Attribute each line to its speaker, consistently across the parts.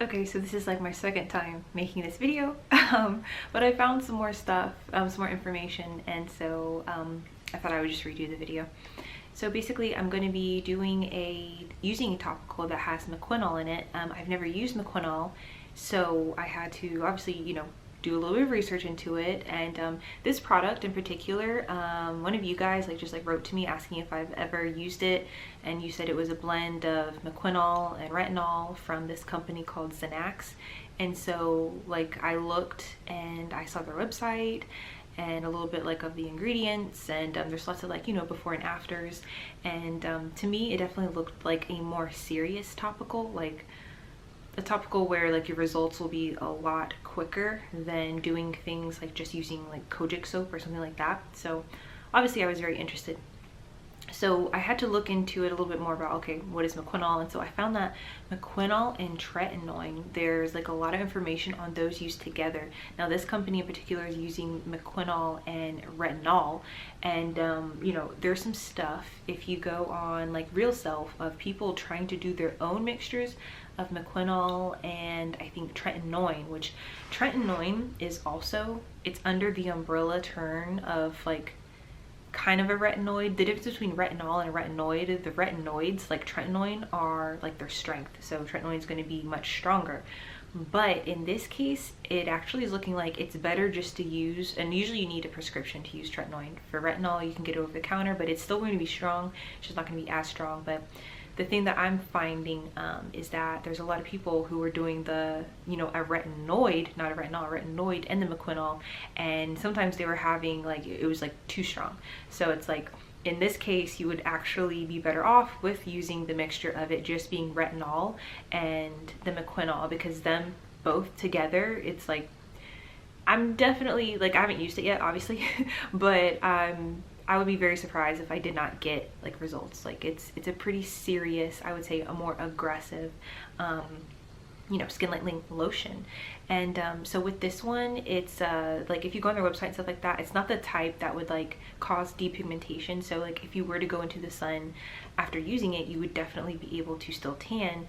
Speaker 1: Okay, so this is like my second time making this video, but I found some more stuff, some more information, and so I thought I would just redo the video. So basically, I'm going to be using a topical that has mequinol in it. I've never used mequinol, so I had to obviously, do a little bit of research into it. And this product in particular, one of you guys just wrote to me asking if I've ever used it, and you said it was a blend of mequinol and retinol from this company called Xanax. And so I looked and I saw their website and a little bit of the ingredients, and there's lots of before and afters, and to me it definitely looked like a more serious topical, a topical where your results will be a lot quicker than doing things like just using Kojic soap or something like that. So obviously I was very interested. So I had to look into it a little bit more about, okay, what is mequinol? And so I found that mequinol and tretinoin, there's a lot of information on those used together. Now this company in particular is using mequinol and retinol, and there's some stuff if you go on Real Self of people trying to do their own mixtures of mequinol and I think tretinoin, which tretinoin is also, it's under the umbrella term of kind of a retinoid. The difference between retinol and a retinoid, the retinoids tretinoin are their strength, so tretinoin is going to be much stronger. But in this case, it actually is looking like it's better just to use, and usually you need a prescription to use tretinoin. For retinol, you can get it over the counter, but it's still going to be strong. It's just not going to be as strong. But the thing that I'm finding is that there's a lot of people who are doing the, a retinoid, not a retinol, a retinoid and the mequinol, and sometimes they were having it was too strong. So it's in this case, you would actually be better off with using the mixture of it just being retinol and the mequinol, because them both together, it's I'm definitely, I haven't used it yet, obviously, but I would be very surprised if I did not get results. It's a pretty serious, I would say a more aggressive, skin lightening lotion. And so with this one, it's if you go on their website and stuff like that, it's not the type that would cause depigmentation. So if you were to go into the sun after using it, you would definitely be able to still tan,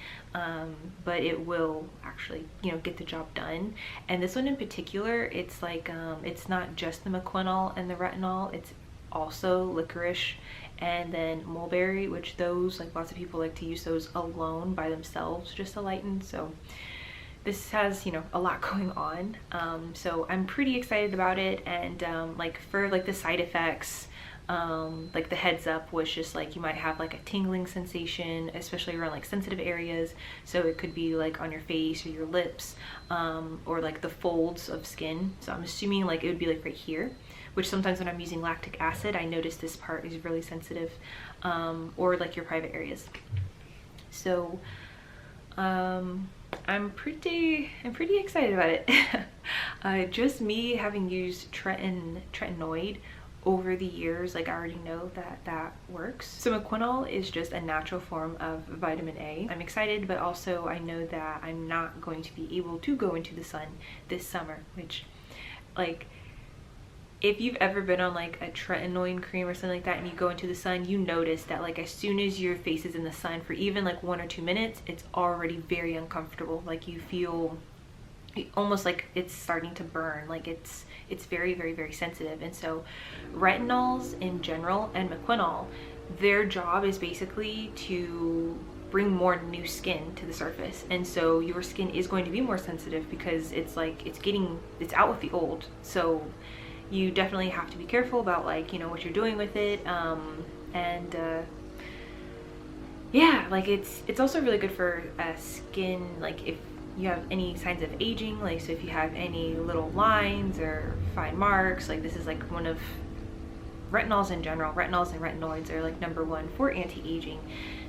Speaker 1: but it will actually get the job done. And this one in particular, it's it's not just the mequinol and the retinol, it's also licorice and then mulberry, which those lots of people like to use those alone by themselves just to lighten. So this has a lot going on, so I'm pretty excited about it. And for the side effects, the heads up was just you might have a tingling sensation, especially around sensitive areas. So it could be on your face or your lips, or the folds of skin. So I'm assuming it would be right here, which sometimes when I'm using lactic acid, I notice this part is really sensitive, or your private areas. So I'm pretty excited about it. Just me having used tretinoid over the years, I already know that works. So mequinol is just a natural form of vitamin A. I'm excited, but also I know that I'm not going to be able to go into the sun this summer, which if you've ever been on a tretinoin cream or something like that and you go into the sun, you notice that as soon as your face is in the sun for even 1 or 2 minutes, it's already very uncomfortable. You feel almost it's starting to burn. It's very, very, very sensitive. And so retinols in general and mequinol, their job is basically to bring more new skin to the surface. And so your skin is going to be more sensitive because it's it's out with the old. So you definitely have to be careful about what you're doing with it. Yeah, it's also really good for skin, if you have any signs of aging, so if you have any little lines or fine marks, this is one of retinols in general. Retinols and retinoids are #1 for anti-aging.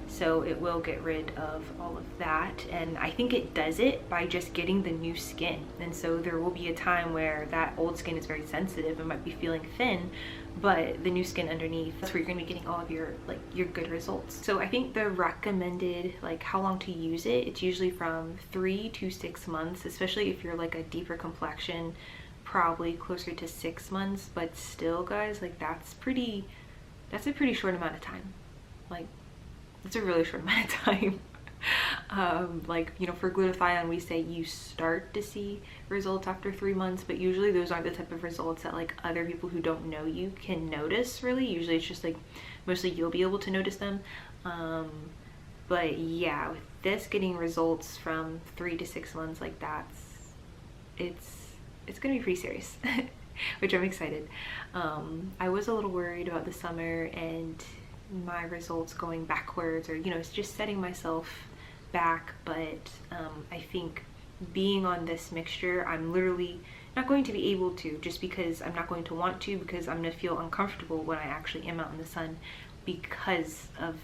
Speaker 1: So it will get rid of all of that, and I think it does it by just getting the new skin. And so there will be a time where that old skin is very sensitive and might be feeling thin, but the new skin underneath, that's where you're going to be getting all of your good results. So I think the recommended how long to use it, it's usually from 3 to 6 months, especially if you're a deeper complexion, probably closer to 6 months. But still, guys, that's a pretty short amount of time. It's a really short amount of time. Like, you know, for glutathione, we say you start to see results after 3 months, but usually those aren't the type of results that like other people who don't know you can notice, really. Usually it's just like, mostly you'll be able to notice them. But yeah, with this getting results from 3 to 6 months, like it's gonna be pretty serious, which I'm excited. I was a little worried about the summer and my results going backwards, or, you know, it's just setting myself back, but I think being on this mixture, I'm literally not going to be able to, just because I'm not going to want to, because I'm gonna feel uncomfortable when I actually am out in the sun because of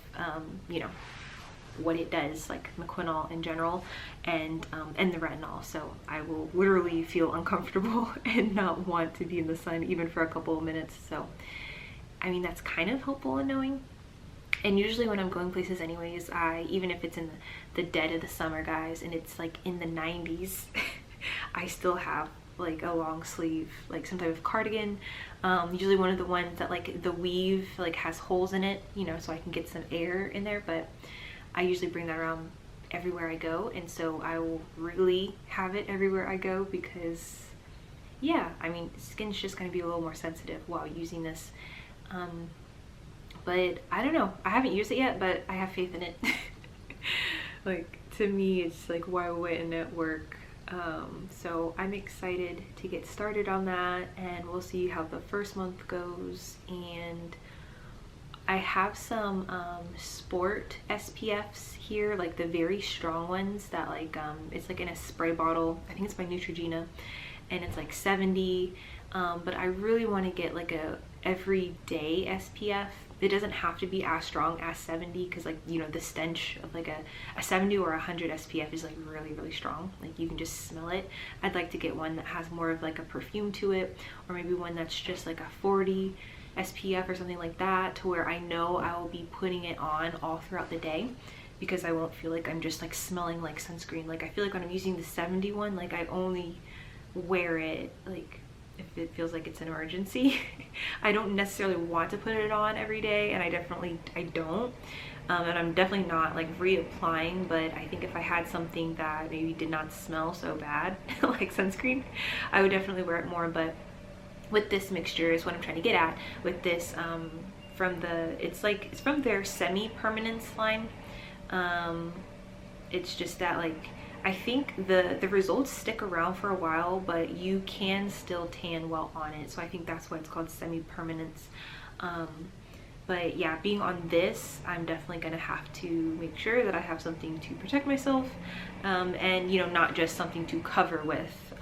Speaker 1: you know, what it does, like McQuinol in general, and the retinol. So I will literally feel uncomfortable and not want to be in the sun even for a couple of minutes. So I mean, that's kind of helpful in knowing. And usually when I'm going places anyways, even if it's in the dead of the summer, guys, and it's like in the 90s, I still have like a long sleeve, like some type of cardigan, usually one of the ones that like the weave like has holes in it, you know, so I can get some air in there. But I usually bring that around everywhere I go, and so I will really have it everywhere I go, because yeah, I mean, skin's just going to be a little more sensitive while using this. But I don't know, I haven't used it yet, but I have faith in it. Like, to me, it's like, why wouldn't it work? So I'm excited to get started on that, and we'll see how the first month goes. And I have some sport SPFs here, like the very strong ones that like it's like in a spray bottle. I think it's by Neutrogena, and it's like 70, but I really want to get like a everyday SPF. It doesn't have to be as strong as 70, because like, you know, the stench of like a 70 or 100 SPF is like really strong, like you can just smell it. I'd like to get one that has more of like a perfume to it, or maybe one that's just like a 40 SPF or something like that, to where I know I will be putting it on all throughout the day, because I won't feel like I'm just like smelling like sunscreen. Like, I feel like when I'm using the 70 one, like I only wear it like if it feels like it's an emergency. I don't necessarily want to put it on every day, and I don't. And I'm definitely not like reapplying, but I think if I had something that maybe did not smell so bad, like sunscreen, I would definitely wear it more. But with this mixture is what I'm trying to get at with this, it's from their semi-permanence line. It's just that, like, I think the results stick around for a while, but you can still tan well on it. So I think that's why it's called semi-permanence. But yeah, being on this, I'm definitely gonna have to make sure that I have something to protect myself, and, you know, not just something to cover with,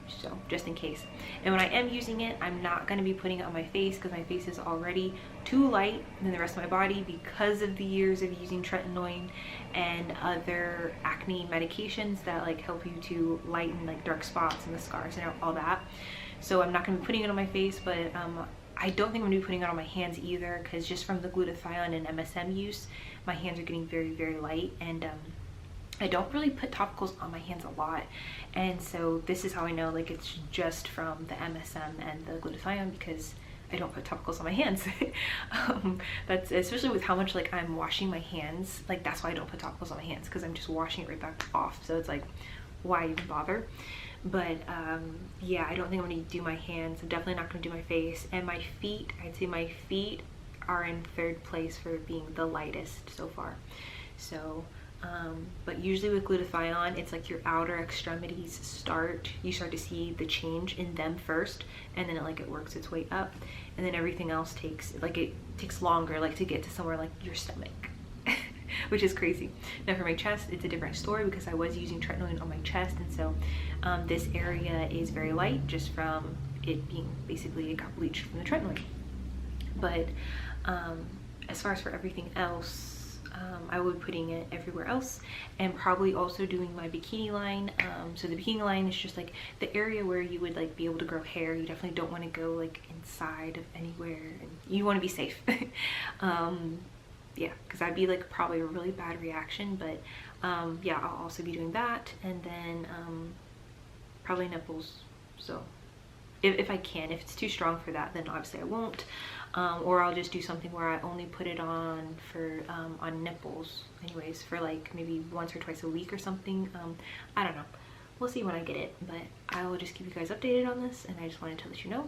Speaker 1: so just in case. And when I am using it, I'm not gonna be putting it on my face, because my face is already too light than the rest of my body because of the years of using tretinoin and other acne medications that like help you to lighten like dark spots and the scars and all that. So I'm not gonna be putting it on my face, but I don't think I'm gonna be putting it on my hands either, because just from the glutathione and MSM use, my hands are getting very light, and I don't really put topicals on my hands a lot. And so this is how I know like it's just from the MSM and the glutathione, because I don't put topicals on my hands. That's especially with how much like I'm washing my hands, like that's why I don't put topicals on my hands, because I'm just washing it right back off. So it's like, why even bother? But yeah, I don't think I'm gonna do my hands. I'm definitely not gonna do my face. And my feet, I'd say my feet are in third place for being the lightest so far. So but usually with glutathione, it's like your outer extremities you start to see the change in them first, and then it works its way up, and then everything else takes longer, like to get to somewhere like your stomach. Which is crazy. Now for my chest, it's a different story, because I was using tretinoin on my chest, and so this area is very light just from it being, basically it got bleached from the tretinoin. But as far as for everything else, I would be putting it everywhere else, and probably also doing my bikini line. So the bikini line is just like the area where you would like be able to grow hair. You definitely don't want to go like inside of anywhere, and you want to be safe. Yeah, because that'd be like probably a really bad reaction. But yeah, I'll also be doing that, and then probably nipples. So if I can. If it's too strong for that, then obviously I won't. Or I'll just do something where I only put it on for on nipples anyways, for like maybe once or twice a week or something. I don't know, we'll see when I get it, but I will just keep you guys updated on this, and I just wanted to let you know.